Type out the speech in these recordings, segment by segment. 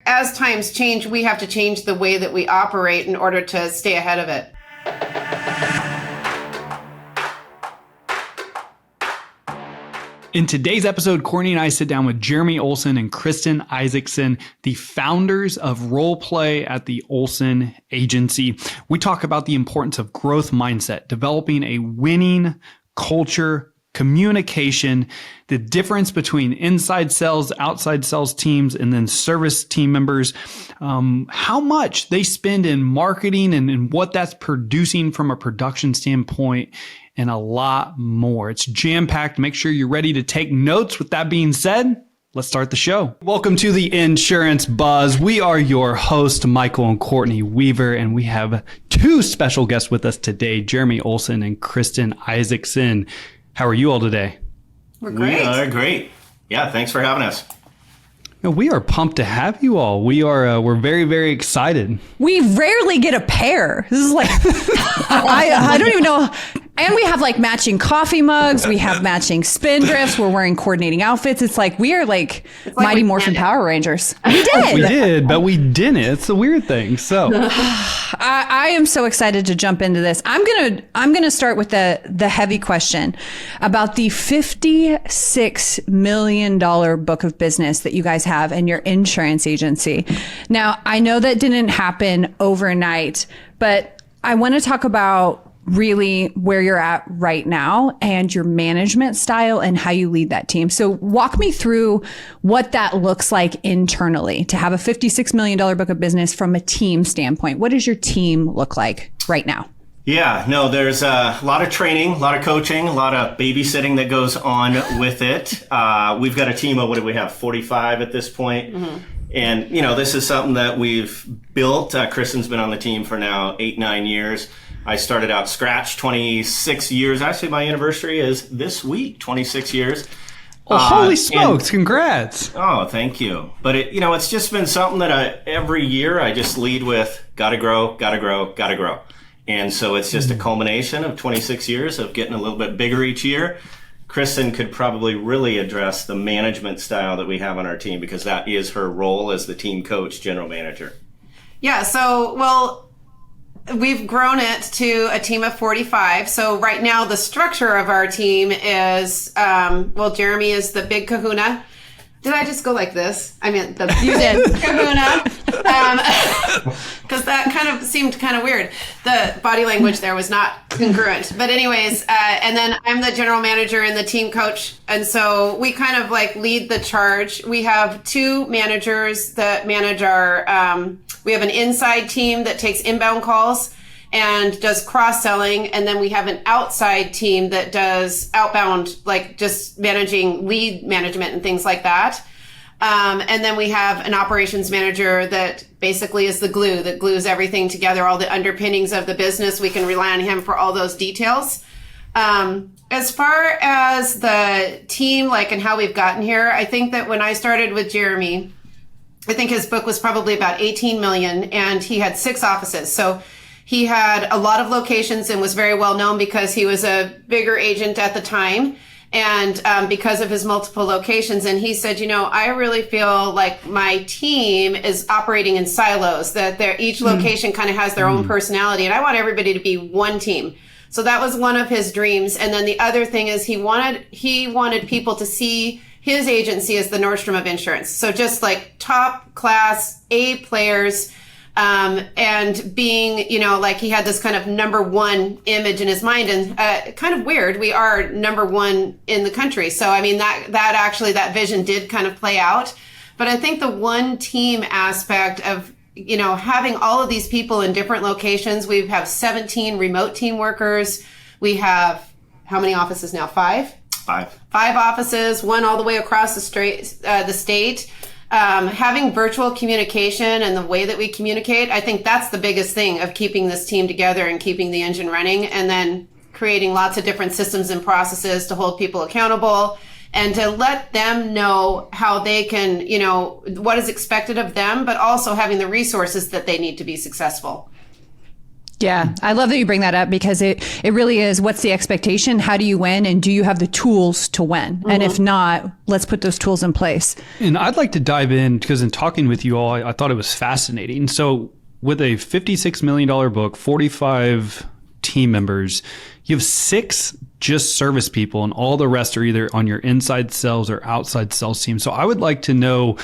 as times change, we have to change the way that we operate in order to stay ahead of it. In today's episode, Courtney and I sit down with Jeremy Olson and Kristin Isaacson, the founders of Role Play at the Olson Agency. We talk about the importance of growth mindset, developing a winning culture, communication, the difference between inside sales, outside sales teams, and then service team members, how much they spend in marketing and what that's producing from a production standpoint, and a lot more. It's jam-packed. Make sure you're ready to take notes. With that being said, let's start the show. Welcome to the Insurance Buzz. We are your hosts, Michael and Courtney Weaver, and we have two special guests with us today, Jeremy Olson and Kristin Isaacson. How are you all today? We're great. We are great. Yeah, thanks for having us. We are pumped to have you all. We're very, very excited. We rarely get a pair. This is like, I don't even know. And we have like matching coffee mugs. We have matching spindrifts. We're wearing coordinating outfits. It's like we are like Mighty Morphin Power Rangers. We did. We did, but we didn't. It's the weird thing. So I am so excited to jump into this. I'm gonna start with the heavy question about the $56 million book of business that you guys have in your insurance agency. Now, I know that didn't happen overnight, but I want to talk about really where you're at right now and your management style and how you lead that team. So walk me through what that looks like internally to have a $56 million book of business from a team standpoint. What does your team look like right now? Yeah, no, there's a lot of training, a lot of coaching, a lot of babysitting that goes on with it. We've got a team of, what do we have, 45 at this point? Mm-hmm. And, this is something that we've built. Kristin's been on the team for now 8-9 years. I started out scratch 26 years. Actually, my anniversary is this week, 26 years. Oh, holy smokes. Congrats. Oh, thank you. But it's just been something that every year I just lead with, gotta grow, gotta grow, gotta grow. And so it's just a culmination of 26 years of getting a little bit bigger each year. Kristin could probably really address the management style that we have on our team, because that is her role as the team coach, general manager. Yeah, we've grown it to a team of 45. So right now the structure of our team is, Jeremy is the big kahuna. Did I just go like this? I mean, you did. Kahuna. Because that kind of seemed kind of weird. The body language there was not congruent. But anyways, and then I'm the general manager and the team coach. And so we kind of like lead the charge. We have two managers that manage we have an inside team that takes inbound calls and does cross-selling. And then we have an outside team that does outbound, like just managing lead management and things like that. And then we have an operations manager that basically is the glue that glues everything together, all the underpinnings of the business. We can rely on him for all those details. As far as the team, and how we've gotten here, I think that when I started with Jeremy, I think his book was probably about 18 million and he had 6 offices. So he had a lot of locations and was very well known because he was a bigger agent at the time. And because of his multiple locations. And he said, I really feel like my team is operating in silos, that each location kind of has their own personality. And I want everybody to be one team. So that was one of his dreams. And then the other thing is he wanted people to see his agency as the Nordstrom of insurance. So just like top class A players, and being, he had this kind of number one image in his mind, and kind of weird. We are number one in the country. So, I mean, that vision did kind of play out. But I think the one team aspect of, having all of these people in different locations, we have 17 remote team workers. We have how many offices now? 5? 5 offices, one all the way across the state. Having virtual communication and the way that we communicate, I think that's the biggest thing of keeping this team together and keeping the engine running, and then creating lots of different systems and processes to hold people accountable and to let them know how they can, what is expected of them, but also having the resources that they need to be successful. Yeah, I love that you bring that up because it really is, what's the expectation? How do you win? And do you have the tools to win? And if not, let's put those tools in place. And I'd like to dive in because in talking with you all, I thought it was fascinating. So with a $56 million book, 45 team members, you have 6 just service people and all the rest are either on your inside sales or outside sales team. So I would like to know,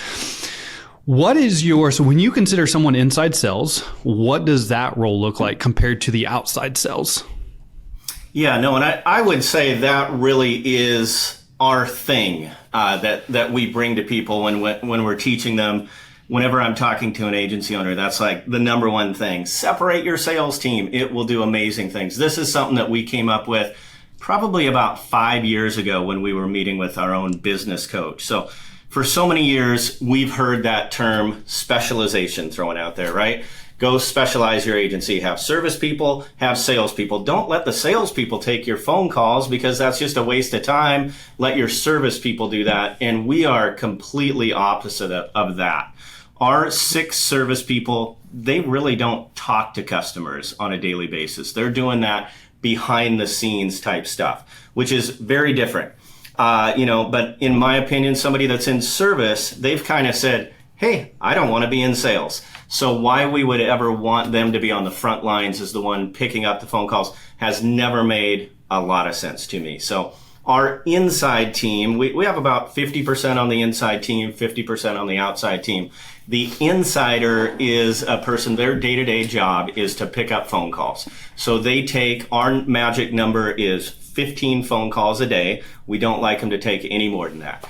so when you consider someone inside sales, what does that role look like compared to the outside sales? Yeah, no, and I would say that really is our thing that we bring to people when we're teaching them. Whenever I'm talking to an agency owner, that's like the number one thing. Separate your sales team. It will do amazing things. This is something that we came up with probably about 5 years ago when we were meeting with our own business coach. So for so many years, we've heard that term specialization thrown out there, right? Go specialize your agency. Have service people, have sales people. Don't let the sales people take your phone calls because that's just a waste of time. Let your service people do that. And we are completely opposite of that. Our 6 service people, they really don't talk to customers on a daily basis. They're doing that behind the scenes type stuff, which is very different. But in my opinion, somebody that's in service, they've kind of said, hey, I don't want to be in sales. So why we would ever want them to be on the front lines as the one picking up the phone calls has never made a lot of sense to me. So our inside team, we have about 50% on the inside team, 50% on the outside team. The insider is a person, their day-to-day job is to pick up phone calls. So our magic number is 15 phone calls a day. We don't like them to take any more than that.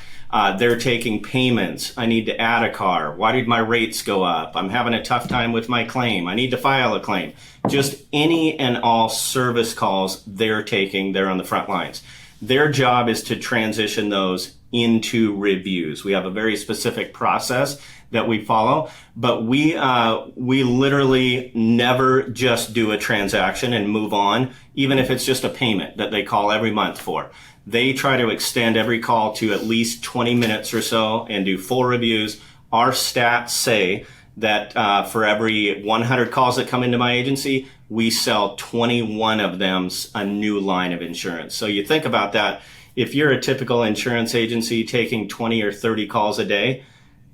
They're taking payments. I need to add a car. Why did my rates go up? I'm having a tough time with my claim. I need to file a claim. Just any and all service calls they're taking. They're on the front lines. Their job is to transition those into reviews. We have a very specific process that we follow, but we literally never just do a transaction and move on, even if it's just a payment that they call every month for. They try to extend every call to at least 20 minutes or so and do full reviews. Our stats say that for every 100 calls that come into my agency, we sell 21 of them a new line of insurance. So you think about that. If you're a typical insurance agency taking 20 or 30 calls a day,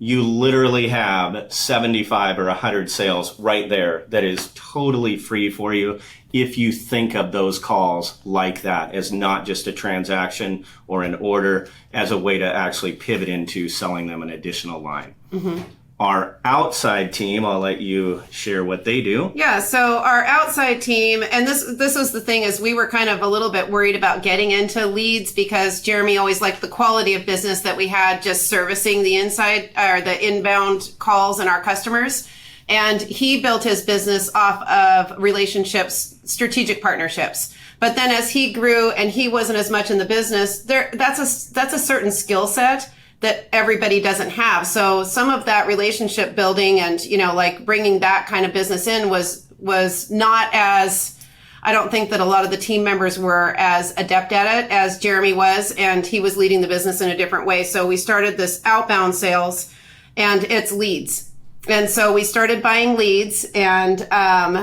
you literally have 75 or 100 sales right there that is totally free for you if you think of those calls like that as not just a transaction or an order, as a way to actually pivot into selling them an additional line. Mm-hmm. Our outside team, I'll let you share what they do. Yeah, so our outside team, and this was the thing, is we were kind of a little bit worried about getting into leads because Jeremy always liked the quality of business that we had just servicing the inside or the inbound calls and our customers. And he built his business off of relationships, strategic partnerships. But then as he grew and he wasn't as much in the business, that's a certain skill set that everybody doesn't have. So some of that relationship building and, like bringing that kind of business in was not as, I don't think that a lot of the team members were as adept at it as Jeremy was, and he was leading the business in a different way. So we started this outbound sales, and it's leads. And so we started buying leads, and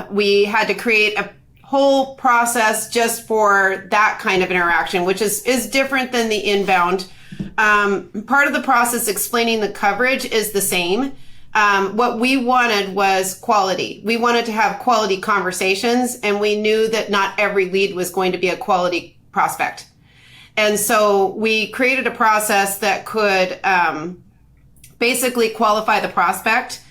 we had to create a whole process just for that kind of interaction, which is different than the inbound. Part of the process explaining the coverage is the same. What we wanted was quality. We wanted to have quality conversations, and we knew that not every lead was going to be a quality prospect. And so we created a process that could basically qualify the prospect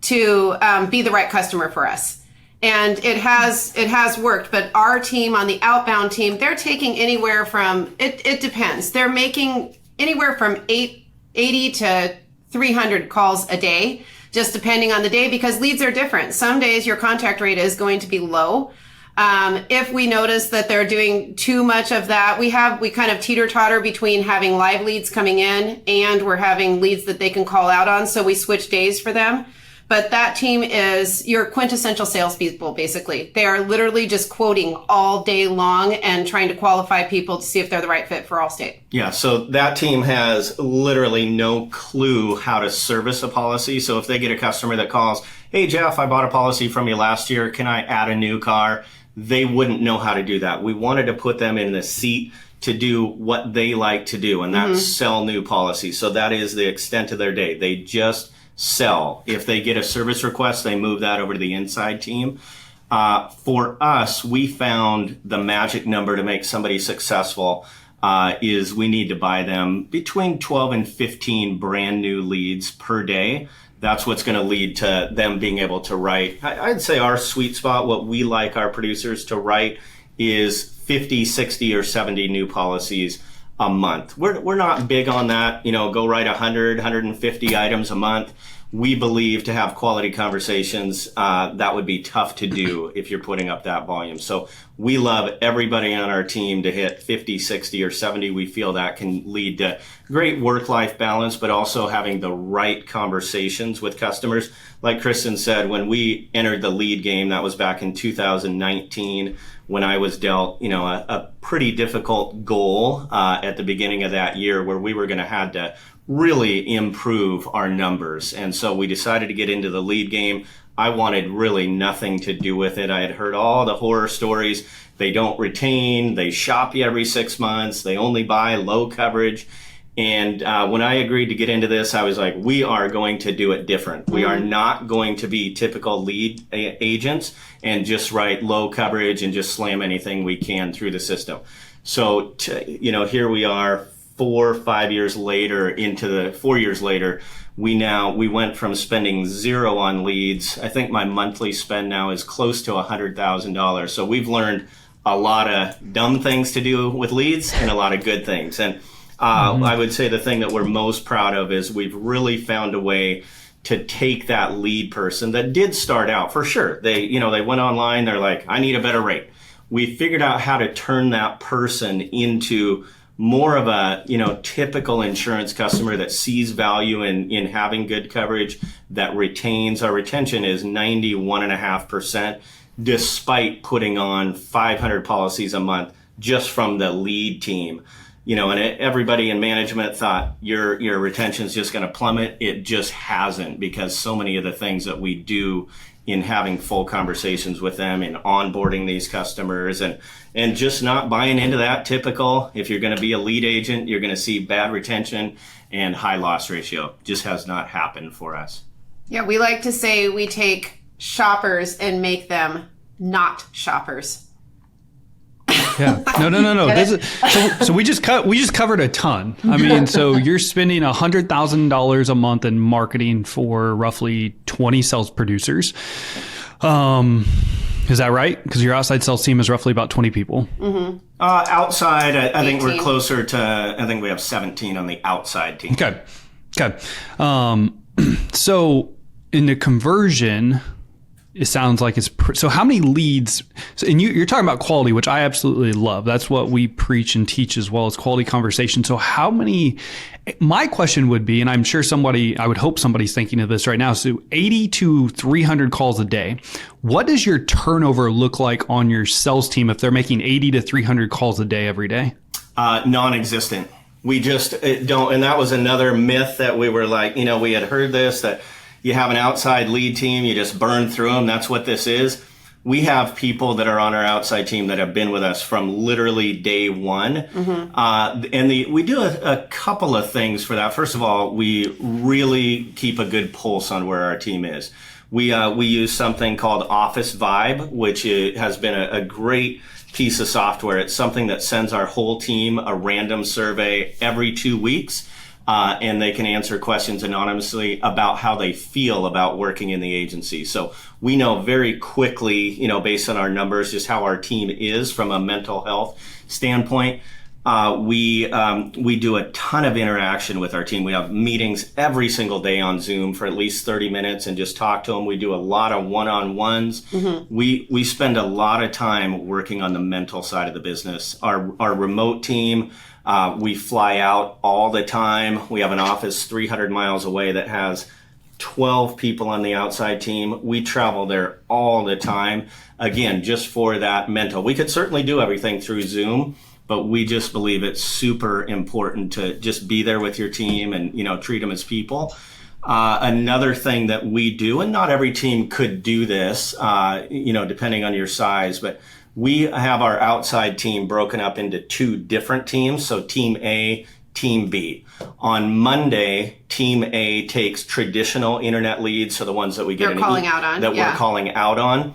to be the right customer for us. And it has worked, but our team on the outbound team, they're taking anywhere from, it depends. They're making anywhere from 80 to 300 calls a day, just depending on the day, because leads are different. Some days your contact rate is going to be low. If we notice that they're doing too much of that, we kind of teeter-totter between having live leads coming in and we're having leads that they can call out on. So we switch days for them. But that team is your quintessential salespeople, basically. They are literally just quoting all day long and trying to qualify people to see if they're the right fit for Allstate. Yeah, so that team has literally no clue how to service a policy. So if they get a customer that calls, hey, Jeff, I bought a policy from you last year. Can I add a new car? They wouldn't know how to do that. We wanted to put them in the seat to do what they like to do, and that's sell new policies. So that is the extent of their day. They just sell. If they get a service request, they move that over to the inside team. For us, we found the magic number to make somebody successful is we need to buy them between 12 and 15 brand new leads per day. That's what's going to lead to them being able to write. I'd say our sweet spot, what we like our producers to write, is 50, 60, or 70 new policies a month. We're not big on that, go write 100, 150 items a month. We believe to have quality conversations, that would be tough to do if you're putting up that volume. So we love everybody on our team to hit 50, 60, or 70. We feel that can lead to great work-life balance, but also having the right conversations with customers. Like Kristin said, when we entered the lead game, that was back in 2019, when I was dealt, a pretty difficult goal at the beginning of that year where we were going to have to really improve our numbers. And so we decided to get into the lead game. I wanted really nothing to do with it. I had heard all the horror stories. They don't retain, they shop you every 6 months, they only buy low coverage. And when I agreed to get into this, I was like, we are going to do it different. We are not going to be typical lead agents and just write low coverage and just slam anything we can through the system. So, here we are 4 or 5 years later, into the 4 years later, we went from spending zero on leads. I think my monthly spend now is close to $100,000. So we've learned a lot of dumb things to do with leads and a lot of good things. And I would say the thing that we're most proud of is we've really found a way to take that lead person that did start out, for sure. They went online, they're like, I need a better rate. We figured out how to turn that person into more of a, typical insurance customer that sees value in having good coverage, that retains. Our retention is 91.5%, despite putting on 500 policies a month just from the lead team. And everybody in management thought your retention is just going to plummet. It just hasn't, because so many of the things that we do in having full conversations with them and onboarding these customers and just not buying into that typical, if you're going to be a lead agent, you're going to see bad retention and high loss ratio. Just has not happened for us. Yeah, we like to say we take shoppers and make them not shoppers. Yeah. No. So we just covered a ton. I mean, so you're spending $100,000 a month in marketing for roughly 20 sales producers. Is that right? Because your outside sales team is roughly about 20 people. Mm-hmm. Outside, I think we're closer to, I think we have 17 on the outside team. Okay. So in the conversion, it sounds like it's so how many leads, and you're talking about quality, which I absolutely love. That's what we preach and teach as well, as quality conversation. So how many, my question would be, and I'm sure I would hope somebody's thinking of this right now. So 80 to 300 calls a day. What does your turnover look like on your sales team if they're making 80 to 300 calls a day every day? Non-existent. We just don't. And that was another myth that we were like, we had heard this, that you have an outside lead team, you just burn through them. That's what this is. We have people that are on our outside team that have been with us from literally day one. Mm-hmm. We do a couple of things for that. First of all, we really keep a good pulse on where our team is. We use something called Office Vibe, which has been a great piece of software. It's something that sends our whole team a random survey every 2 weeks. And they can answer questions anonymously about how they feel about working in the agency. So we know very quickly, based on our numbers, just how our team is from a mental health standpoint. We do a ton of interaction with our team. We have meetings every single day on Zoom for at least 30 minutes and just talk to them. We do a lot of one-on-ones. Mm-hmm. We spend a lot of time working on the mental side of the business. Our remote team, we fly out all the time. We have an office 300 miles away that has 12 people on the outside team. We travel there all the time. Again, just for that mental. We could certainly do everything through Zoom, but we just believe it's super important to just be there with your team and, treat them as people. Another thing that we do, and not every team could do this, depending on your size, but we have our outside team broken up into 2 different teams. So Team A, Team B. On Monday, Team A takes traditional internet leads, so the ones that we get we're calling out on,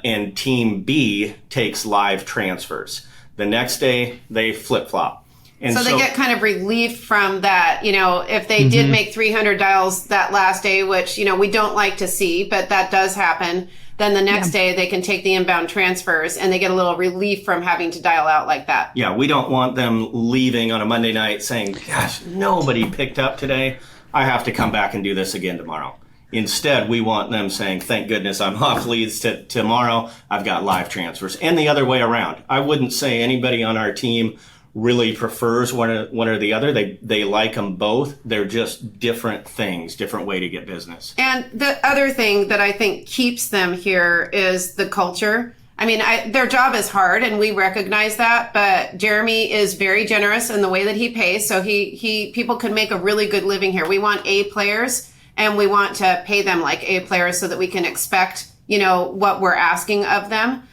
and Team B takes live transfers. The next day, they flip-flop. And so they get kind of relief from that, if they did make 300 dials that last day, which, we don't like to see, but that does happen. Then the next day they can take the inbound transfers and they get a little relief from having to dial out like that. Yeah, we don't want them leaving on a Monday night saying, gosh, nobody picked up today. I have to come back and do this again tomorrow. Instead, we want them saying, thank goodness I'm off leads tomorrow. I've got live transfers. And the other way around. I wouldn't say anybody on our team really prefers one or the other. They like them both. They're just different things, different way to get business. And the other thing that I think keeps them here is the culture. I mean, their job is hard and we recognize that, but Jeremy is very generous in the way that he pays. So people can make a really good living here. We want A players and we want to pay them like A players so that we can expect, what we're asking of them.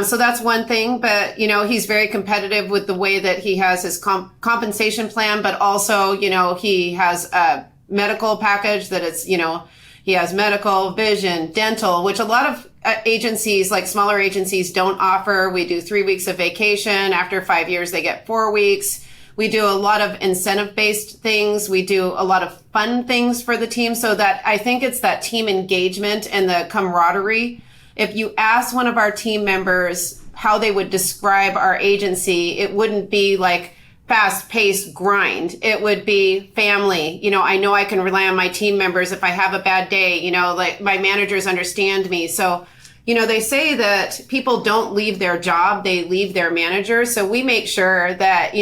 So that's one thing, but, he's very competitive with the way that he has his compensation plan, but also, he has a medical package that it's, he has medical, vision, dental, which a lot of agencies, like smaller agencies, don't offer. We do 3 weeks of vacation. After 5 years, they get 4 weeks. We do a lot of incentive-based things. We do a lot of fun things for the team. So that I think it's that team engagement and the camaraderie. If you ask one of our team members how they would describe our agency, it wouldn't be like fast-paced grind. It would be family. I know I can rely on my team members if I have a bad day. Like my managers understand me. So, they say that people don't leave their job, they leave their manager. So we make sure that,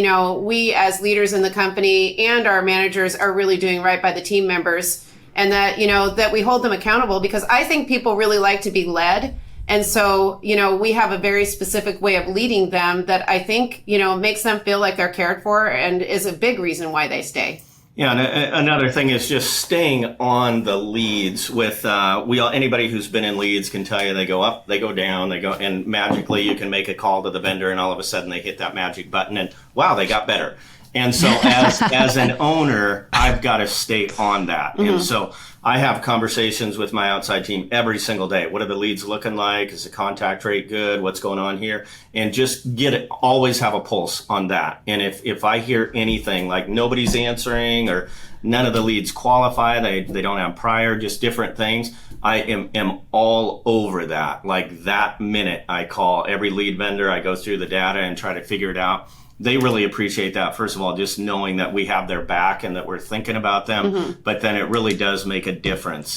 we as leaders in the company and our managers are really doing right by the team members. And that, that we hold them accountable, because I think people really like to be led. And so, we have a very specific way of leading them that I think, makes them feel like they're cared for and is a big reason why they stay. Yeah, and another thing is just staying on the leads with, anybody who's been in leads can tell you they go up, they go down, and magically you can make a call to the vendor and all of a sudden they hit that magic button and wow, they got better. And so as an owner, I've got to stay on that. And so I have conversations with my outside team every single day. What are the leads looking like? Is the contact rate good? What's going on here? And just always have a pulse on that. And if I hear anything like nobody's answering or none of the leads qualify, they don't have prior, just different things, I am all over that. Like that minute I call every lead vendor, I go through the data and try to figure it out. They really appreciate that, first of all, just knowing that we have their back and that we're thinking about them. But then it really does make a difference,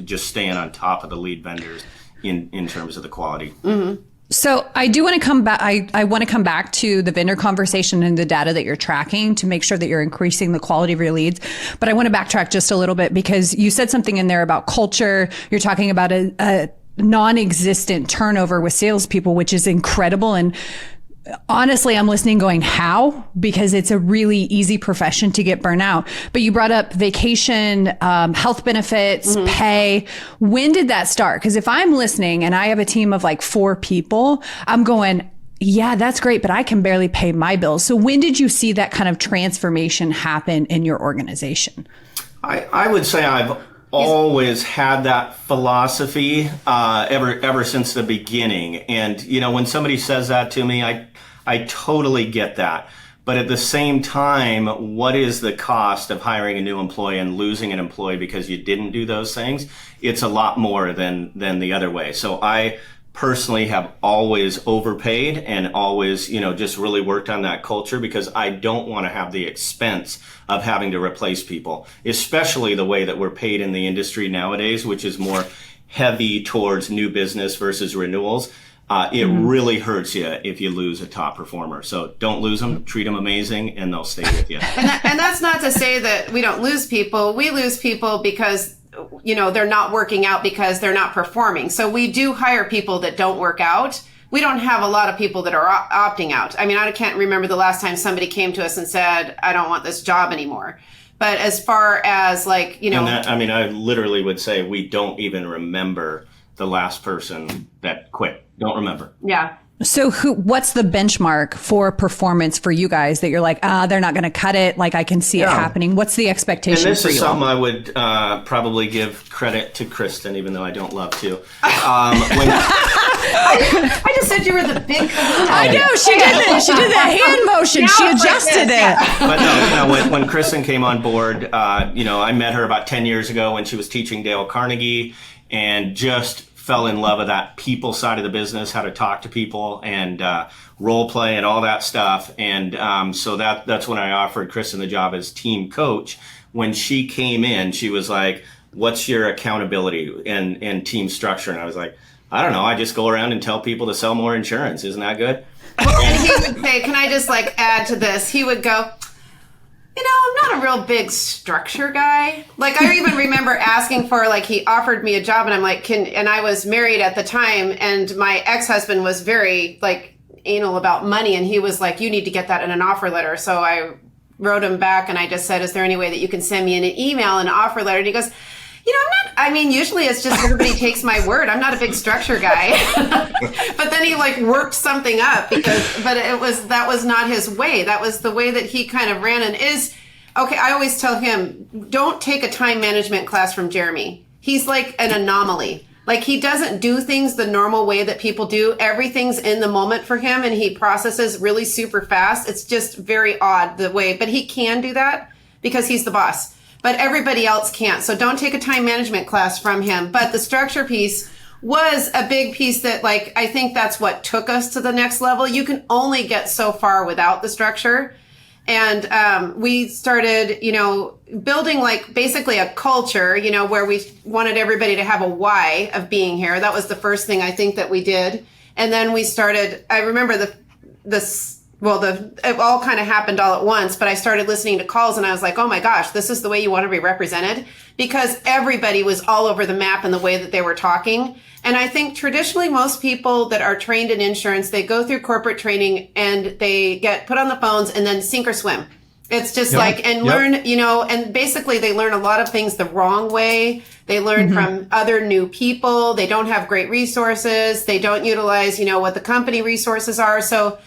just staying on top of the lead vendors in terms of the quality. So I do want to come back. I want to come back to the vendor conversation and the data that you're tracking to make sure that you're increasing the quality of your leads. But I want to backtrack just a little bit because you said something in there about culture. You're talking about a non-existent turnover with salespeople, which is incredible. And honestly, I'm listening going, how? Because it's a really easy profession to get burnt out. But you brought up vacation, health benefits, pay. When did that start? Because if I'm listening and I have a team of like 4 people, I'm going, yeah, that's great, but I can barely pay my bills. So when did you see that kind of transformation happen in your organization? I would say I've always had that philosophy ever since the beginning. And, when somebody says that to me, I totally get that. But at the same time, what is the cost of hiring a new employee and losing an employee because you didn't do those things? It's a lot more than the other way. So I personally have always overpaid and always, just really worked on that culture because I don't want to have the expense of having to replace people, especially the way that we're paid in the industry nowadays, which is more heavy towards new business versus renewals. it really hurts you if you lose a top performer. So don't lose them, treat them amazing, and they'll stay with you. And that's not to say that we don't lose people. We lose people because, they're not working out because they're not performing. So we do hire people that don't work out. We don't have a lot of people that are opting out. I mean, I can't remember the last time somebody came to us and said, I don't want this job anymore. But as far as I literally would say we don't even remember the last person that quit. Don't remember. Yeah. So what's the benchmark for performance for you guys that you're like, they're not going to cut it. Like I can see it happening. What's the expectation for you? And this is something I would probably give credit to Kristin, even though I don't love to. I just said you were the big kahuna. I know, she did it. She did that hand motion. She adjusted it. But no, when Kristin came on board, I met her about 10 years ago when she was teaching Dale Carnegie, and just fell in love with that people side of the business, how to talk to people and role play and all that stuff. And so that's when I offered Kristin the job as team coach. When she came in, she was like, what's your accountability and team structure? And I was like, I don't know. I just go around and tell people to sell more insurance. Isn't that good? And he would say, can I just add to this? He would go, I'm not a real big structure guy. I even remember asking for, he offered me a job and I'm like, and I was married at the time and my ex-husband was very anal about money. And he was like, you need to get that in an offer letter. So I wrote him back and I just said, is there any way that you can send me an email and an offer letter? And he goes, usually it's just everybody takes my word. I'm not a big structure guy. But then he worked something up that was not his way. That was the way that he kind of ran and is. Okay, I always tell him, don't take a time management class from Jeremy. He's like an anomaly. He doesn't do things the normal way that people do. Everything's in the moment for him and he processes really super fast. It's just very odd the way, but he can do that because he's the boss. But everybody else can't. So don't take a time management class from him. But the structure piece was a big piece that I think that's what took us to the next level. You can only get so far without the structure. And we started, building basically a culture, where we wanted everybody to have a why of being here. That was the first thing I think that we did. And then we started, I remember it all kind of happened all at once, but I started listening to calls and I was like, oh my gosh, this is the way you want to be represented, because everybody was all over the map in the way that they were talking. And I think traditionally most people that are trained in insurance, they go through corporate training and they get put on the phones and then sink or swim. It's just learn, and basically they learn a lot of things the wrong way. They learn from other new people. They don't have great resources. They don't utilize, what the company resources are. So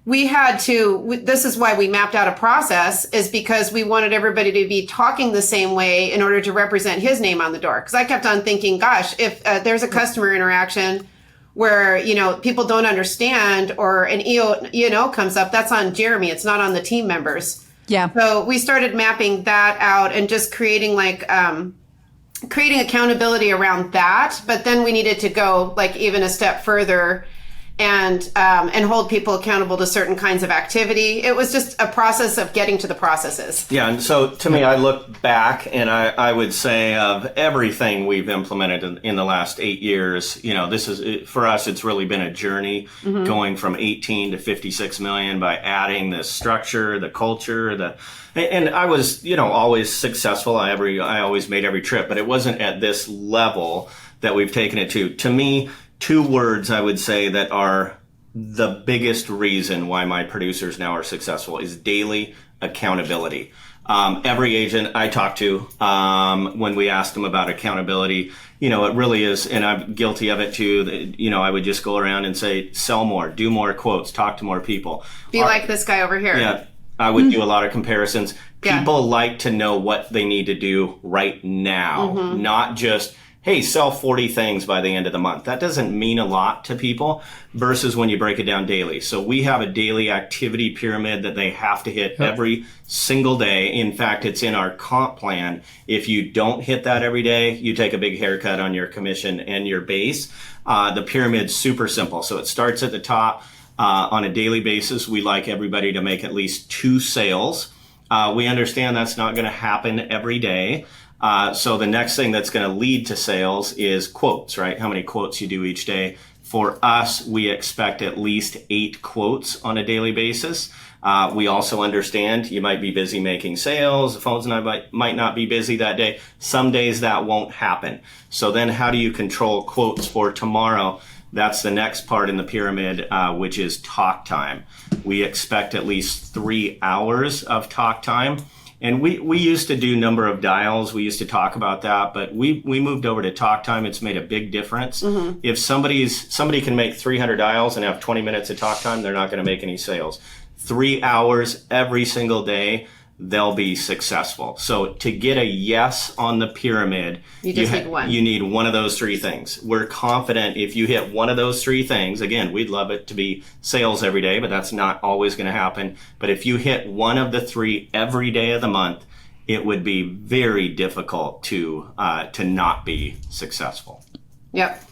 we had to, this is why we mapped out a process, is because we wanted everybody to be talking the same way in order to represent his name on the door. Because I kept on thinking, gosh, if there's a customer interaction where, people don't understand or an E&O comes up, that's on Jeremy. It's not on the team members. Yeah. So we started mapping that out and just creating creating accountability around that. But then we needed to go even a step further and hold people accountable to certain kinds of activity. It was just a process of getting to the processes. Yeah, and so to me, I look back and I would say of everything we've implemented in the last 8 years, this is, for us, it's really been a journey going from 18 to 56 million by adding the structure, the culture, and I was, always successful. I always made every trip, but it wasn't at this level that we've taken it to. To me, 2 words I would say that are the biggest reason why my producers now are successful is daily accountability. Every agent I talk to, when we ask them about accountability, it really is, and I'm guilty of it too, I would just go around and say, sell more, do more quotes, talk to more people. Be like this guy over here. Yeah. I would do a lot of comparisons. People like to know what they need to do right now, not just, hey, sell 40 things by the end of the month. That doesn't mean a lot to people versus when you break it down daily. So we have a daily activity pyramid that they have to hit every single day. In fact, it's in our comp plan. If you don't hit that every day, you take a big haircut on your commission and your base. The pyramid's super simple. So it starts at the top. On a daily basis, we like everybody to make at least 2 sales. We understand that's not going to happen every day. So the next thing that's going to lead to sales is quotes, right? How many quotes you do each day. For us, we expect at least 8 quotes on a daily basis. We also understand you might be busy making sales. The phones might not be busy that day. Some days that won't happen. So then how do you control quotes for tomorrow? That's the next part in the pyramid, which is talk time. We expect at least 3 hours of talk time. And we used to do number of dials. We used to talk about that, but we moved over to talk time. It's made a big difference. If somebody can make 300 dials and have 20 minutes of talk time, they're not going to make any sales. 3 hours every single day, they'll be successful. So to get a yes on the pyramid, you need one. You need one of those 3 things. We're confident if you hit one of those 3 things, again, we'd love it to be sales every day, but that's not always going to happen. But if you hit one of the 3 every day of the month, it would be very difficult to not be successful. Yep.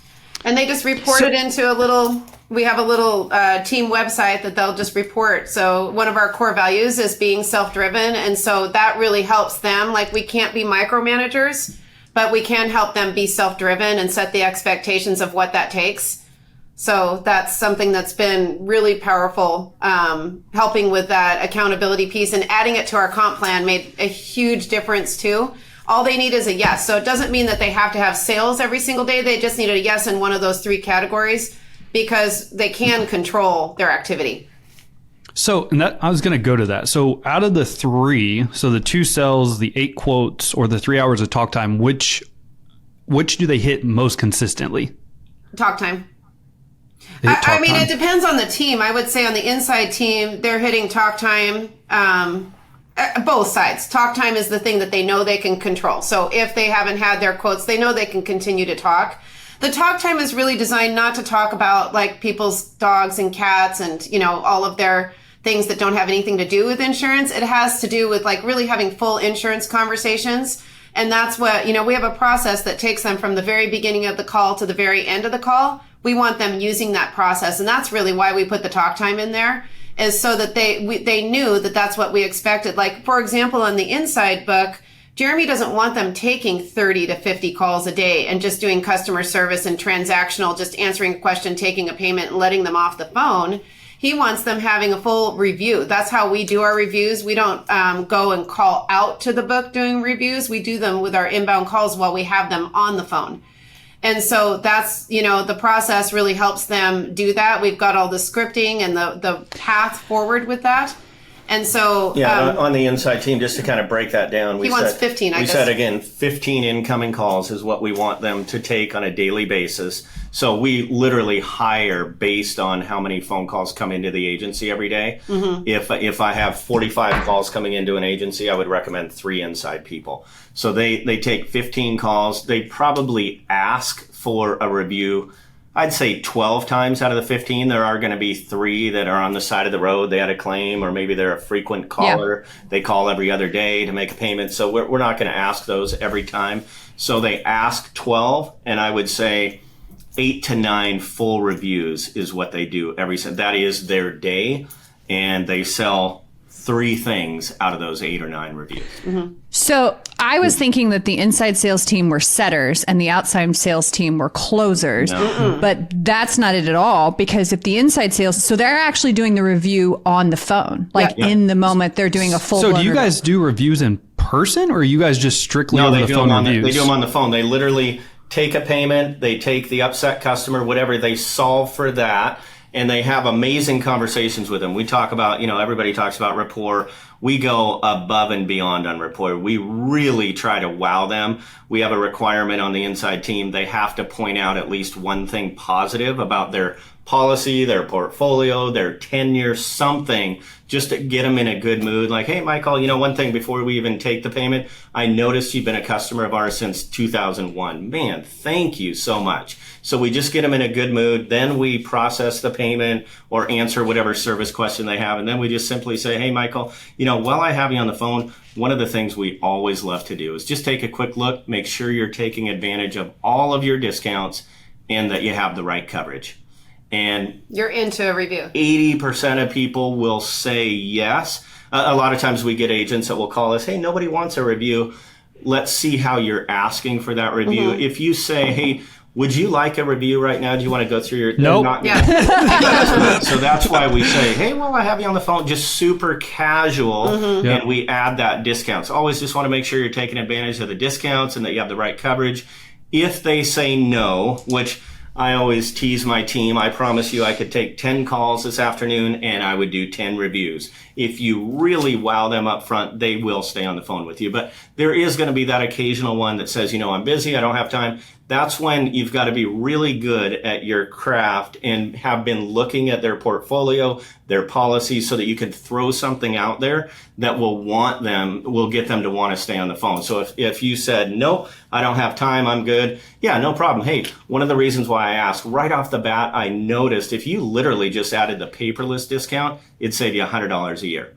And they just report it into we have a little team website that they'll just report. So one of our core values is being self-driven. And so that really helps them. Like, we can't be micromanagers, but we can help them be self-driven and set the expectations of what that takes. So that's something that's been really powerful, helping with that accountability piece, and adding it to our comp plan made a huge difference too. All they need is a yes. So it doesn't mean that they have to have sales every single day. They just need a yes in one of those 3 categories, because they can control their activity. So I was going to go to that. So out of the 3, so the 2 sales, the 8 quotes, or the 3 hours of talk time, which do they hit most consistently? Talk time. I mean, it depends on the team. I would say on the inside team, they're hitting talk time. Both sides. Talk time is the thing that they know they can control. So if they haven't had their quotes, they know they can continue to talk. The talk time is really designed not to talk about like people's dogs and cats and, all of their things that don't have anything to do with insurance. It has to do with like really having full insurance conversations. And that's what, we have a process that takes them from the very beginning of the call to the very end of the call. We want them using that process. And that's really why we put the talk time in there, is so that they knew that that's what we expected. Like, for example, on the inside book, Jeremy doesn't want them taking 30 to 50 calls a day and just doing customer service and transactional, just answering a question, taking a payment, and letting them off the phone. He wants them having a full review. That's how we do our reviews. We don't go and call out to the book doing reviews. We do them with our inbound calls while we have them on the phone. And so that's, the process really helps them do that. We've got all the scripting and the path forward with that. And so, on the inside team, just to kind of break that down, he wants 15. We said again, 15 incoming calls is what we want them to take on a daily basis. So we literally hire based on how many phone calls come into the agency every day. If I have 45 calls coming into an agency, I would recommend 3 inside people. So they take 15 calls. They probably ask for a review. I'd say 12 times out of the 15, there are going to be 3 that are on the side of the road. They had a claim, or maybe they're a frequent caller. Yeah. They call every other day to make a payment. So we're not going to ask those every time. So they ask 12, and I would say 8 to 9 full reviews is what they do that is their day, and they sell 3 things out of those 8 or 9 reviews. So I was thinking that the inside sales team were setters and the outside sales team were closers, but that's not it at all, because if the inside sales, so they're actually doing the review on the phone, in the moment they're doing a full. So do you guys do reviews in person, or are you guys just strictly on the phone reviews? They do them on the phone. They literally take a payment, they take the upset customer, whatever, they solve for that. And they have amazing conversations with them. We talk about, everybody talks about rapport. We go above and beyond on rapport. We really try to wow them. We have a requirement on the inside team. They have to point out at least one thing positive about their policy, their portfolio, their tenure, something, just to get them in a good mood. Like, hey, Michael, one thing before we even take the payment, I noticed you've been a customer of ours since 2001. Man, thank you so much. So we just get them in a good mood. Then we process the payment or answer whatever service question they have. And then we just simply say, hey, Michael, while I have you on the phone, one of the things we always love to do is just take a quick look, make sure you're taking advantage of all of your discounts and that you have the right coverage. And you're into a review. 80% of people will say yes. A lot of times we get agents that will call us, hey, nobody wants a review. Let's see how you're asking for that review. If you say, hey, would you like a review right now? Do you want to go through your... Nope. So that's why we say, hey, well, I have you on the phone, just super casual, and we add that discounts. Always just want to make sure you're taking advantage of the discounts and that you have the right coverage. If they say no, which I always tease my team, I promise you I could take 10 calls this afternoon and I would do 10 reviews. If you really wow them up front, they will stay on the phone with you. But there is going to be that occasional one that says, I'm busy, I don't have time. That's when you've got to be really good at your craft and have been looking at their portfolio, their policies, so that you can throw something out there that will get them to want to stay on the phone. So if you said, no, I don't have time, I'm good. Yeah, no problem. Hey, one of the reasons why I asked right off the bat, I noticed if you literally just added the paperless discount, it'd save you $100 a year.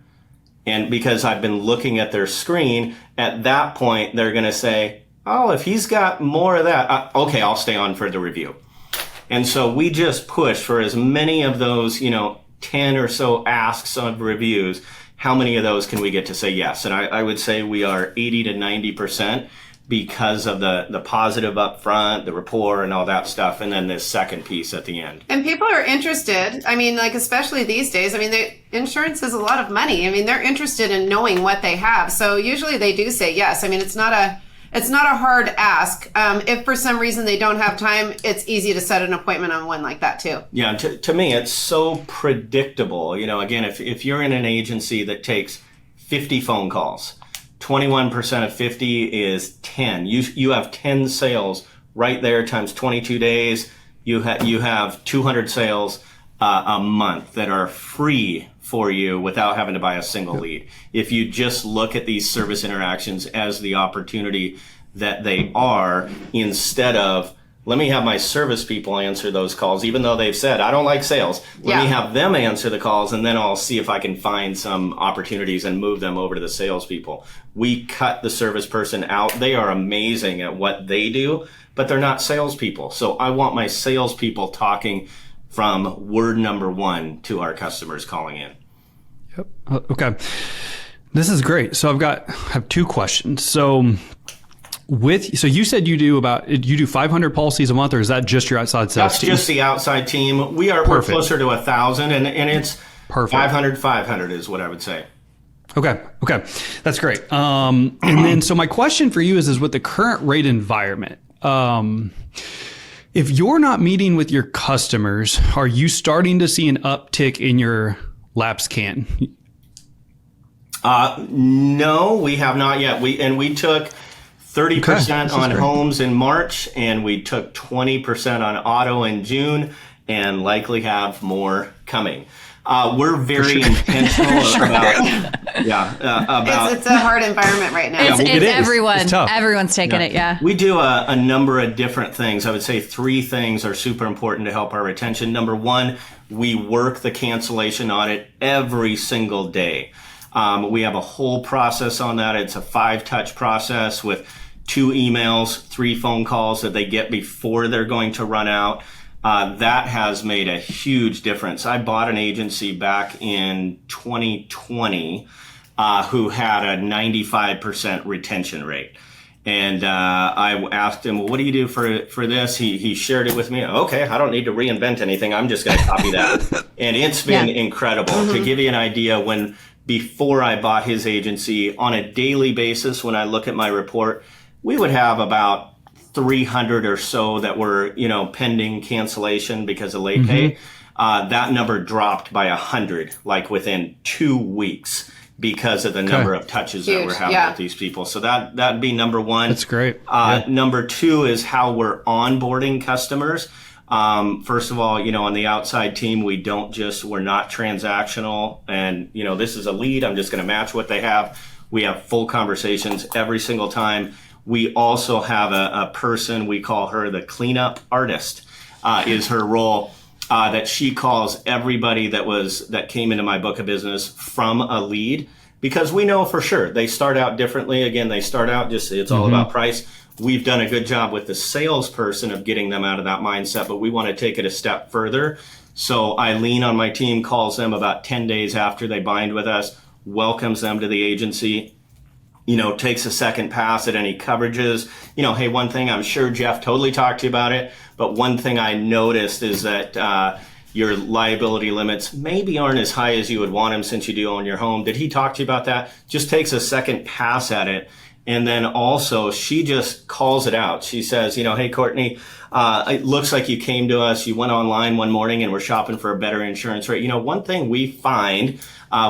And because I've been looking at their screen, at that point, they're going to say, oh, if he's got more of that, okay, I'll stay on for the review. And so we just push for as many of those, 10 or so asks of reviews. How many of those can we get to say yes? And I would say we are 80 to 90% because of the positive up front, the rapport and all that stuff, and then this second piece at the end. And people are interested. I mean, especially these days, insurance is a lot of money. They're interested in knowing what they have. So usually they do say yes. It's not a hard ask. If for some reason they don't have time, it's easy to set an appointment on one like that too. Yeah, to me, it's so predictable. Again, if you're in an agency that takes 50 phone calls, 21% of 50 is 10. You have 10 sales right there times 22 days. You have 200 sales a month that are free for you without having to buy a single lead. If you just look at these service interactions as the opportunity that they are, instead of, let me have my service people answer those calls, even though they've said, I don't like sales. Let me have them answer the calls, and then I'll see if I can find some opportunities and move them over to the salespeople. We cut the service person out. They are amazing at what they do, but they're not salespeople. So I want my salespeople talking from word number one to our customers calling in. Yep. Okay. This is great. So I have two questions. So you said you do 500 policies a month, or is that just your outside sales team? That's just the outside team. We're closer to 1,000, and it's perfect. 500 is what I would say. Okay. That's great. And then, so my question for you is with the current rate environment, if you're not meeting with your customers, are you starting to see an uptick in your lapse can? No, we have not yet. We took 30% on homes in March, and we took 20% on auto in June, and likely have more coming. We're very intentional about. It's a hard environment right now. It's everyone's taking it. Yeah. We do a number of different things. I would say 3 things are super important to help our retention. Number 1, we work the cancellation audit every single day. We have a whole process on that. It's a 5-touch process with 2 emails, 3 phone calls that they get before they're going to run out. That has made a huge difference. I bought an agency back in 2020 who had a 95% retention rate. And I asked him, well, what do you do for this? He shared it with me. Okay, I don't need to reinvent anything. I'm just going to copy that. And it's been incredible. Mm-hmm. To give you an idea, before I bought his agency, on a daily basis, when I look at my report, we would have about 300 or so that were, pending cancellation because of late pay. That number dropped by 100, within 2 weeks, because of the number of touches that we're having with these people. So that'd be number 1. That's great. Number 2 is how we're onboarding customers. First of all, on the outside team, we're not transactional, and, this is a lead. I'm just going to match what they have. We have full conversations every single time. We also have a person, we call her the cleanup artist, is her role, that she calls everybody that came into my book of business from a lead, because we know for sure they start out differently. Again, they start out it's all about price. We've done a good job with the salesperson of getting them out of that mindset, but we want to take it a step further. So Eileen on my team calls them about 10 days after they bind with us, welcomes them to the agency, takes a second pass at any coverages. Hey, one thing, I'm sure Jeff totally talked to you about it, but one thing I noticed is that your liability limits maybe aren't as high as you would want them since you do own your home. Did he talk to you about that? Just takes a second pass at it. And then also she just calls it out. She says, hey, Courtney, it looks like you came to us. You went online one morning and were shopping for a better insurance rate. One thing we find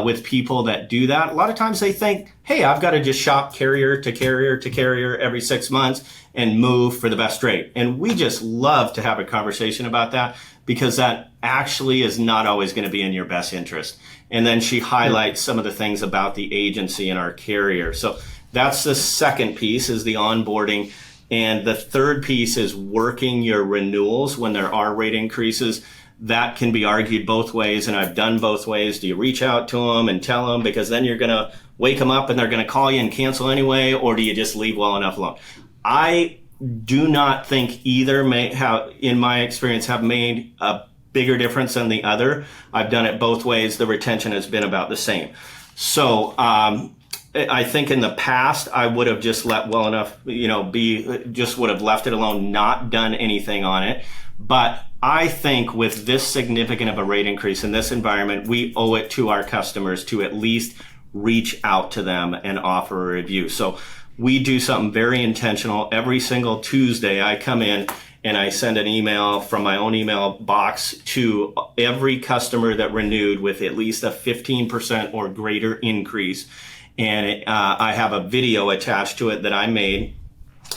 with people that do that, a lot of times they think, hey, I've got to just shop carrier to carrier to carrier every 6 months and move for the best rate. And we just love to have a conversation about that, because that actually is not always going to be in your best interest. And then she highlights some of the things about the agency and our carrier. So that's the second piece, is the onboarding. And the third piece is working your renewals when there are rate increases. That can be argued both ways, and I've done both ways. Do you reach out to them and tell them, because then you're going to wake them up and they're going to call you and cancel anyway, or do you just leave well enough alone? I do not think either in my experience, have made a bigger difference than the other. I've done it both ways. The retention has been about the same. So I think in the past, I would have just let well enough, just would have left it alone, not done anything on it. But I think with this significant of a rate increase in this environment, we owe it to our customers to at least reach out to them and offer a review. So we do something very intentional. Every single Tuesday, I come in and I send an email from my own email box to every customer that renewed with at least a 15% or greater increase. And I have a video attached to it that I made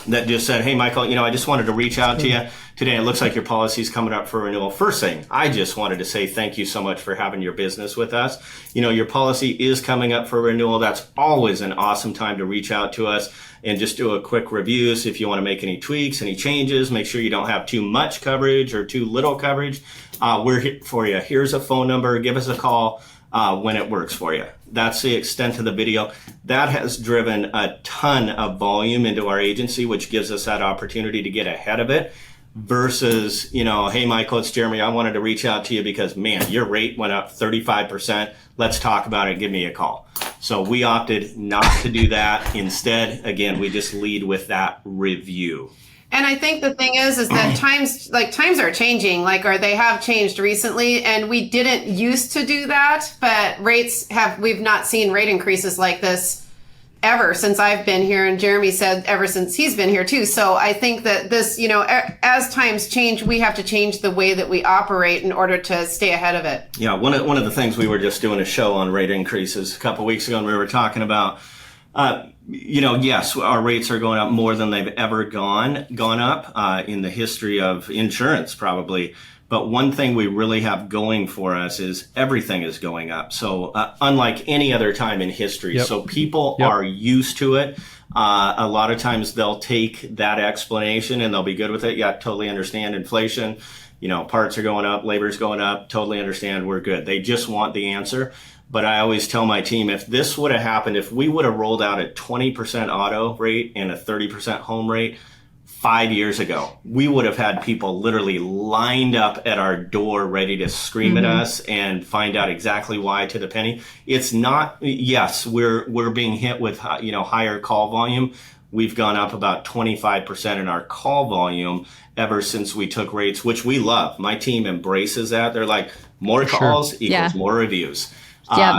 that just said, hey, Michael, I just wanted to reach out to you today. It looks like your policy is coming up for renewal. First thing, I just wanted to say thank you so much for having your business with us. Your policy is coming up for renewal. That's always an awesome time to reach out to us and just do a quick review. So if you want to make any tweaks, any changes, make sure you don't have too much coverage or too little coverage. We're here for you. Here's a phone number. Give us a call when it works for you. That's the extent of the video. That has driven a ton of volume into our agency, which gives us that opportunity to get ahead of it versus, hey, Michael, it's Jeremy. I wanted to reach out to you because, man, your rate went up 35%. Let's talk about it. Give me a call. So we opted not to do that. Instead, again, we just lead with that review. And I think the thing is that times are changing, or they have changed recently, and we didn't used to do that, but we've not seen rate increases like this ever since I've been here. And Jeremy said ever since he's been here too. So I think that this, as times change, we have to change the way that we operate in order to stay ahead of it. Yeah. One of the things, we were just doing a show on rate increases a couple of weeks ago, and we were talking about, yes, our rates are going up more than they've ever gone up in the history of insurance, probably. But one thing we really have going for us is everything is going up. So unlike any other time in history. Yep. So people are used to it. A lot of times they'll take that explanation and they'll be good with it. Yeah, totally understand inflation. Parts are going up, labor's going up. Totally understand. We're good. They just want the answer. But I always tell my team, if this would have happened, if we would have rolled out a 20% auto rate and a 30% home rate 5 years ago, we would have had people literally lined up at our door ready to scream at us and find out exactly why to the penny. It's not, yes, we're being hit with, higher call volume. We've gone up about 25% in our call volume ever since we took rates, which we love. My team embraces that. They're like, more calls equals more reviews.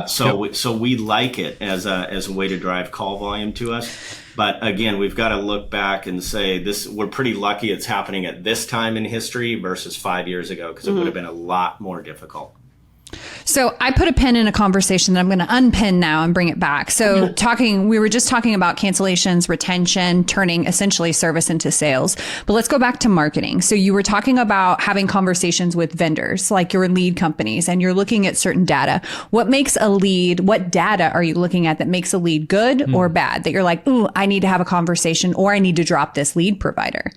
So we like it as a way to drive call volume to us. But again, we've got to look back and say we're pretty lucky it's happening at this time in history versus 5 years ago, because it would have been a lot more difficult. So I put a pin in a conversation that I'm going to unpin now and bring it back. So we were just talking about cancellations, retention, turning essentially service into sales. But let's go back to marketing. So you were talking about having conversations with vendors, like your lead companies, and you're looking at certain data. What data are you looking at that makes a lead good or bad? That you're like, ooh, I need to have a conversation, or I need to drop this lead provider.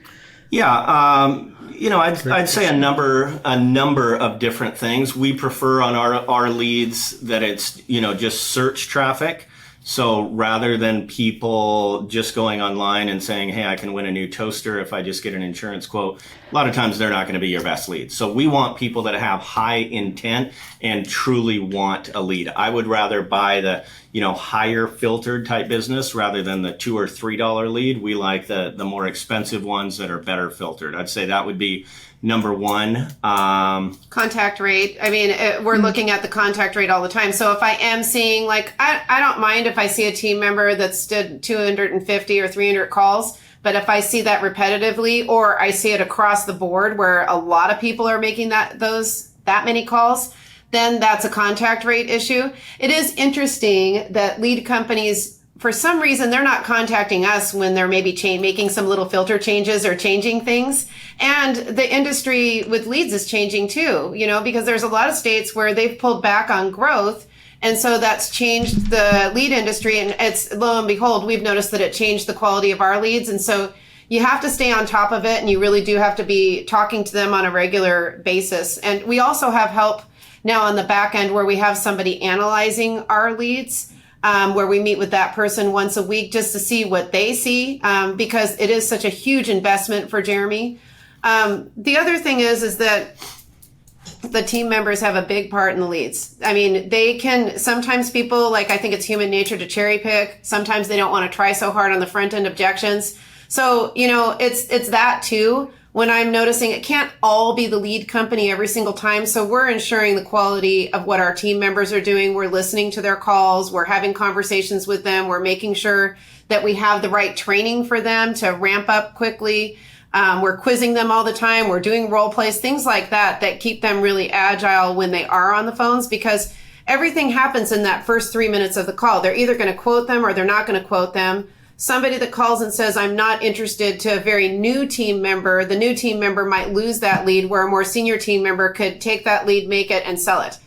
Yeah. I'd say a number of different things. We prefer on our leads that it's, just search traffic. So rather than people just going online and saying, hey, I can win a new toaster if I just get an insurance quote, a lot of times they're not going to be your best leads. So we want people that have high intent and truly want a lead. I would rather buy the, higher filtered type business rather than the $2 or $3 lead. We like the more expensive ones that are better filtered. I'd say that would be number one. Contact rate. I mean, we're looking at the contact rate all the time. So if I am seeing, I don't mind if I see a team member that's did 250 or 300 calls. But if I see that repetitively, or I see it across the board where a lot of people are making that many calls, then that's a contact rate issue. It is interesting that lead companies, for some reason, they're not contacting us when they're maybe making some little filter changes or changing things. And the industry with leads is changing too, because there's a lot of states where they've pulled back on growth. And so that's changed the lead industry. And it's, lo and behold, we've noticed that it changed the quality of our leads. And so you have to stay on top of it. And you really do have to be talking to them on a regular basis. And we also have help now on the back end where we have somebody analyzing our leads, where we meet with that person once a week just to see what they see, because it is such a huge investment for Jeremy. The other thing is that the team members have a big part in the leads. I mean, sometimes people, I think it's human nature to cherry pick. Sometimes they don't want to try so hard on the front end objections. So, it's that too. When I'm noticing it can't all be the lead company every single time. So we're ensuring the quality of what our team members are doing. We're listening to their calls. We're having conversations with them. We're making sure that we have the right training for them to ramp up quickly. We're quizzing them all the time. We're doing role plays, things like that keep them really agile when they are on the phones, because everything happens in that first 3 minutes of the call. They're either going to quote them or they're not going to quote them. Somebody that calls and says, I'm not interested, to a very new team member, the new team member might lose that lead, where a more senior team member could take that lead, make it, and sell it.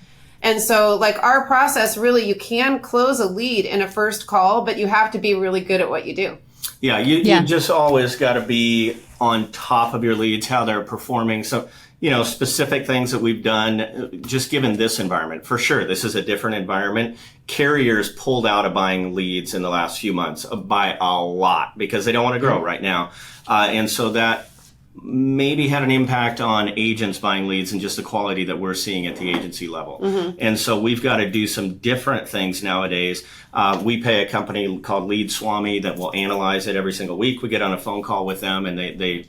And so our process, really, you can close a lead in a first call, but you have to be really good at what you do. Yeah, you just always got to be on top of your leads, how they're performing. So, specific things that we've done, just given this environment. For sure, this is a different environment. Carriers pulled out of buying leads in the last few months by a lot because they don't want to grow right now. And so that maybe had an impact on agents buying leads and just the quality that we're seeing at the agency level. Mm-hmm. And so we've got to do some different things nowadays. We pay a company called Lead Swami that will analyze it every single week. We get on a phone call with them and they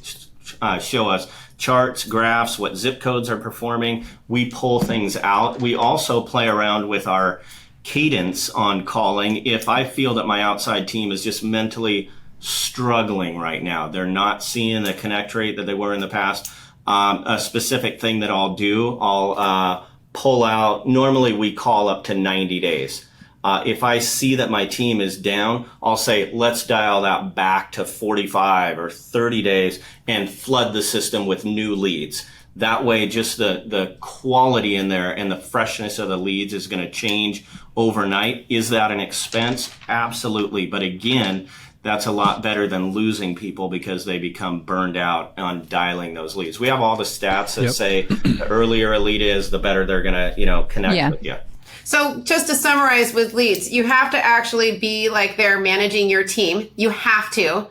show us charts, graphs, what zip codes are performing. We pull things out. We also play around with our cadence on calling. If I feel that my outside team is just mentally struggling right now, they're not seeing the connect rate that they were in the past, a specific thing that I'll do, I'll pull out. Normally we call up to 90 days. If I see that my team is down, I'll say, let's dial that back to 45 or 30 days and flood the system with new leads. That way, just the quality in there and the freshness of the leads is going to change overnight. Is that an expense? Absolutely. But again, that's a lot better than losing people because they become burned out on dialing those leads. We have all the stats that say the earlier a lead is, the better they're going to, connect with you. So just to summarize with leads, you have to actually be they're managing your team. You have to,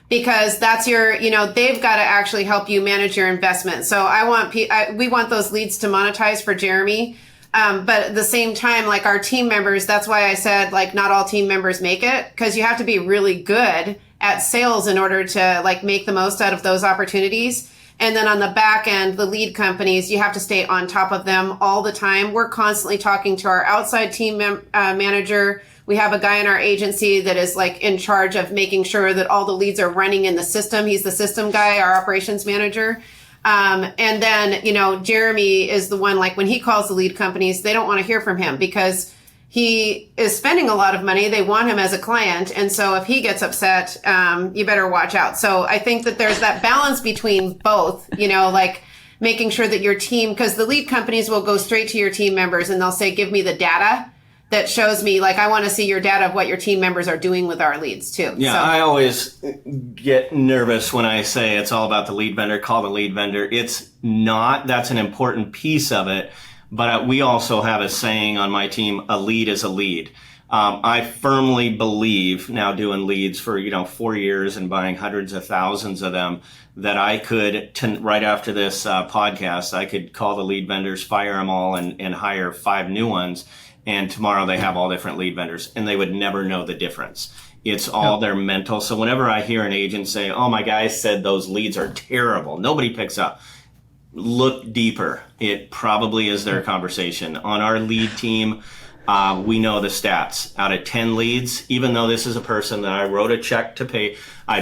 because that's they've got to actually help you manage your investment. So we want those leads to monetize for Jeremy. But at the same time, our team members, that's why I said, not all team members make it, because you have to be really good at sales in order to make the most out of those opportunities. And then on the back end, the lead companies, you have to stay on top of them all the time. We're constantly talking to our outside team manager. We have a guy in our agency that is in charge of making sure that all the leads are running in the system. He's the system guy, our operations manager. And then, Jeremy is the one, when he calls the lead companies, they don't want to hear from him because he is spending a lot of money. They want him as a client. And so if he gets upset, you better watch out. So I think that there's that balance between both, making sure that your team, because the lead companies will go straight to your team members and they'll say, give me the data that shows me, I want to see your data of what your team members are doing with our leads too. Yeah, so I always get nervous when I say it's all about the lead vendor, call the lead vendor. It's not. That's an important piece of it. But we also have a saying on my team, a lead is a lead. I firmly believe, now doing leads for 4 years and buying hundreds of thousands of them, that I could, right after this podcast, I could call the lead vendors, fire them all, and hire 5 new ones. And tomorrow they have all different lead vendors, and they would never know the difference. It's all their mental. So whenever I hear an agent say, oh, my guy said those leads are terrible, nobody picks up. Look deeper. It probably is their conversation. On our lead team, we know the stats. Out of 10 leads, even though this is a person that I wrote a check to pay, I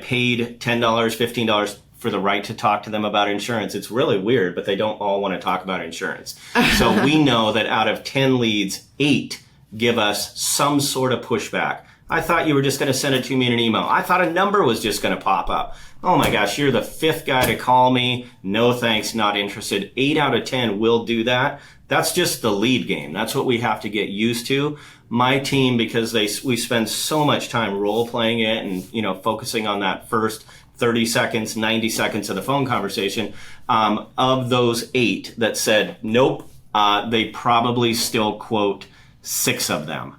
paid $10, $15 for the right to talk to them about insurance. It's really weird, but they don't all want to talk about insurance. So we know that out of 10 leads, 8 give us some sort of pushback. I thought you were just going to send it to me in an email. I thought a number was just going to pop up. Oh my gosh, you're the 5th guy to call me. No thanks, not interested. 8 out of 10 will do that. That's just the lead game. That's what we have to get used to. My team, because we spend so much time role playing it and focusing on that first 30 seconds, 90 seconds of the phone conversation, of those 8 that said nope, they probably still quote 6 of them.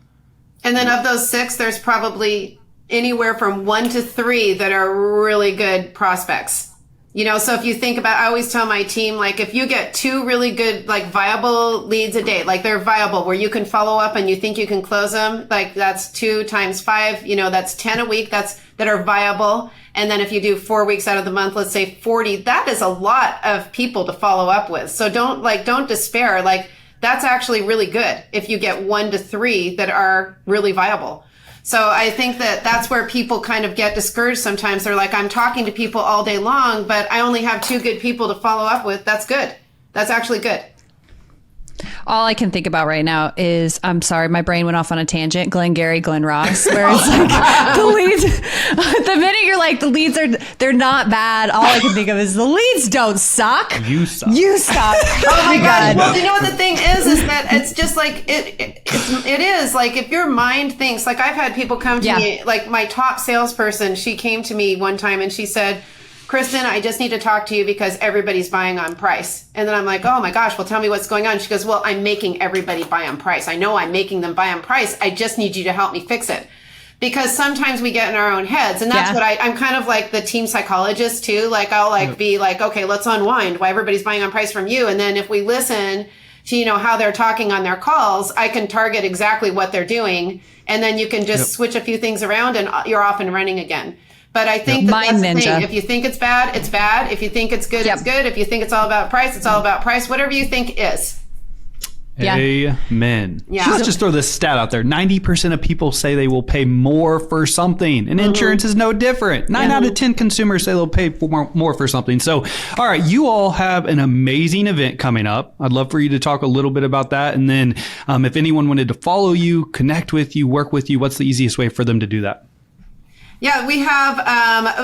And then of those 6, there's probably anywhere from 1 to 3 that are really good prospects. So if you think about, I always tell my team, like, if you get 2 really good, like, viable leads a day, like they're viable where you can follow up and you think you can close them, like that's 2 times 5, that's 10 a week that are viable. And then if you do 4 weeks out of the month, let's say 40, that is a lot of people to follow up with. So don't despair. Like, that's actually really good if you get 1 to 3 that are really viable. So I think that's where people kind of get discouraged sometimes. They're like, I'm talking to people all day long, but I only have 2 good people to follow up with. That's good. That's actually good. All I can think about right now is, I'm sorry, my brain went off on a tangent, Glengarry, Glen Ross, where it's like the leads, the minute you're like, the leads they're not bad, all I can think of is the leads don't suck. You suck. Oh my God. Well, you know what the thing is that it's just like, it is like, if your mind thinks, like I've had people come to me, like my top salesperson, she came to me one time and she said, Kristin, I just need to talk to you because everybody's buying on price. And then I'm like, oh my gosh, well, tell me what's going on. She goes, well, I'm making everybody buy on price. I know I'm making them buy on price. I just need you to help me fix it. Because sometimes we get in our own heads. And that's what I'm kind of like the team psychologist too. Like I'll be like, okay, let's unwind why everybody's buying on price from you. And then if we listen to, how they're talking on their calls, I can target exactly what they're doing. And then you can just switch a few things around and you're off and running again. But I think that's the thing. If you think it's bad, it's bad. If you think it's good, it's good. If you think it's all about price, it's all about price. Whatever you think is. Amen. Yeah. So let's just throw this stat out there. 90% of people say they will pay more for something. And insurance is no different. 9 out of 10 consumers say they'll pay more for something. So, all right, you all have an amazing event coming up. I'd love for you to talk a little bit about that. And then if anyone wanted to follow you, connect with you, work with you, what's the easiest way for them to do that? Yeah, we have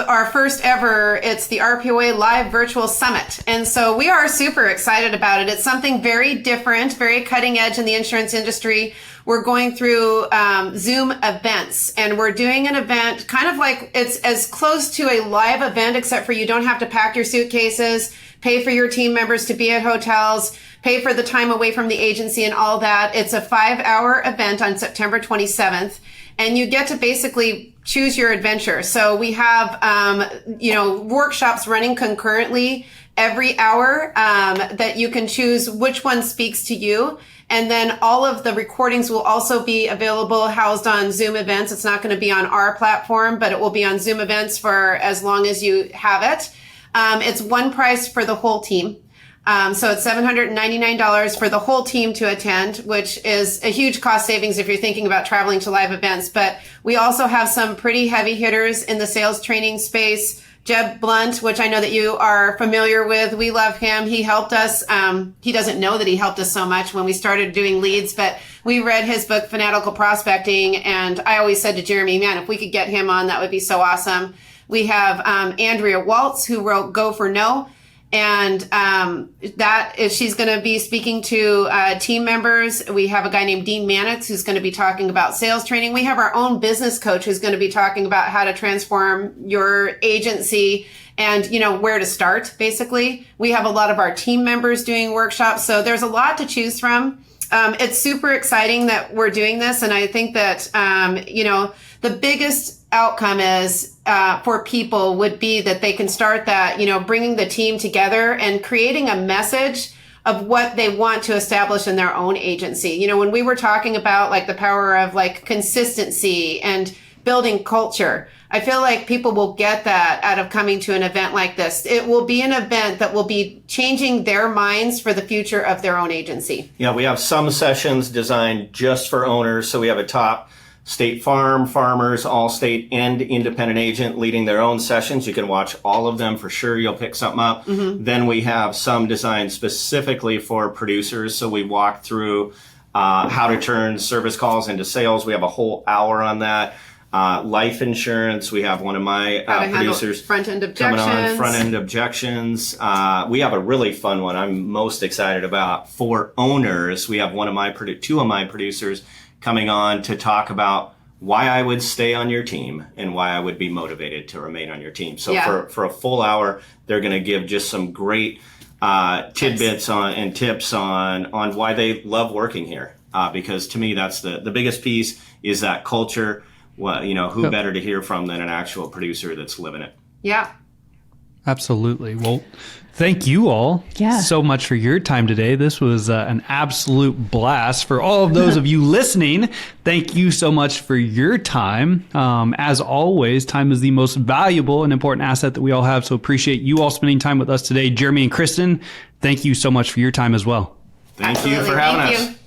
our first ever, it's the RPOA Live Virtual Summit. And so we are super excited about it. It's something very different, very cutting edge in the insurance industry. We're going through Zoom events, and we're doing an event kind of like it's as close to a live event, except for you don't have to pack your suitcases, pay for your team members to be at hotels, pay for the time away from the agency and all that. It's a 5-hour event on September 27th. And you get to basically choose your adventure. So we have, workshops running concurrently every hour that you can choose which one speaks to you. And then all of the recordings will also be available, housed on Zoom events. It's not going to be on our platform, but it will be on Zoom events for as long as you have it. It's one price for the whole team. So it's $799 for the whole team to attend, which is a huge cost savings if you're thinking about traveling to live events. But we also have some pretty heavy hitters in the sales training space. Jeb Blunt, which I know that you are familiar with. We love him. He helped us. He doesn't know that he helped us so much when we started doing leads, but we read his book, Fanatical Prospecting. And I always said to Jeremy, man, if we could get him on, that would be so awesome. We have Andrea Waltz, who wrote Go for No. And she's going to be speaking to team members. We have a guy named Dean Mannix who's going to be talking about sales training. We have our own business coach who's going to be talking about how to transform your agency and, where to start, basically. We have a lot of our team members doing workshops. So there's a lot to choose from. It's super exciting that we're doing this. And I think that, the biggest outcome is for people would be that they can start that, bringing the team together and creating a message of what they want to establish in their own agency. When we were talking about like the power of like consistency and building culture, I feel like people will get that out of coming to an event like this. It will be an event that will be changing their minds for the future of their own agency. Yeah, we have some sessions designed just for owners. So we have a top State Farm, Farmers, Allstate, and independent agent leading their own sessions. You can watch all of them for sure. You'll pick something up. Then we have some designed specifically for producers. So we walk through how to turn service calls into sales. We have a whole hour on that. Life insurance. We have one of my producers front-end coming on, objections. front-end objections. We have a really fun one I'm most excited about for owners. We have two of my producers coming on to talk about why I would stay on your team and why I would be motivated to remain on your team. So for a full hour, they're going to give just some great tidbits and tips on why they love working here. Because to me, that's the biggest piece is that culture. Well, who better to hear from than an actual producer that's living it? Yeah. Absolutely. Well, thank you all so much for your time today. This was an absolute blast. For all of those of you listening, thank you so much for your time. As always, time is the most valuable and important asset that we all have. So appreciate you all spending time with us today. Jeremy and Kristin, thank you so much for your time as well. Thank you for having us.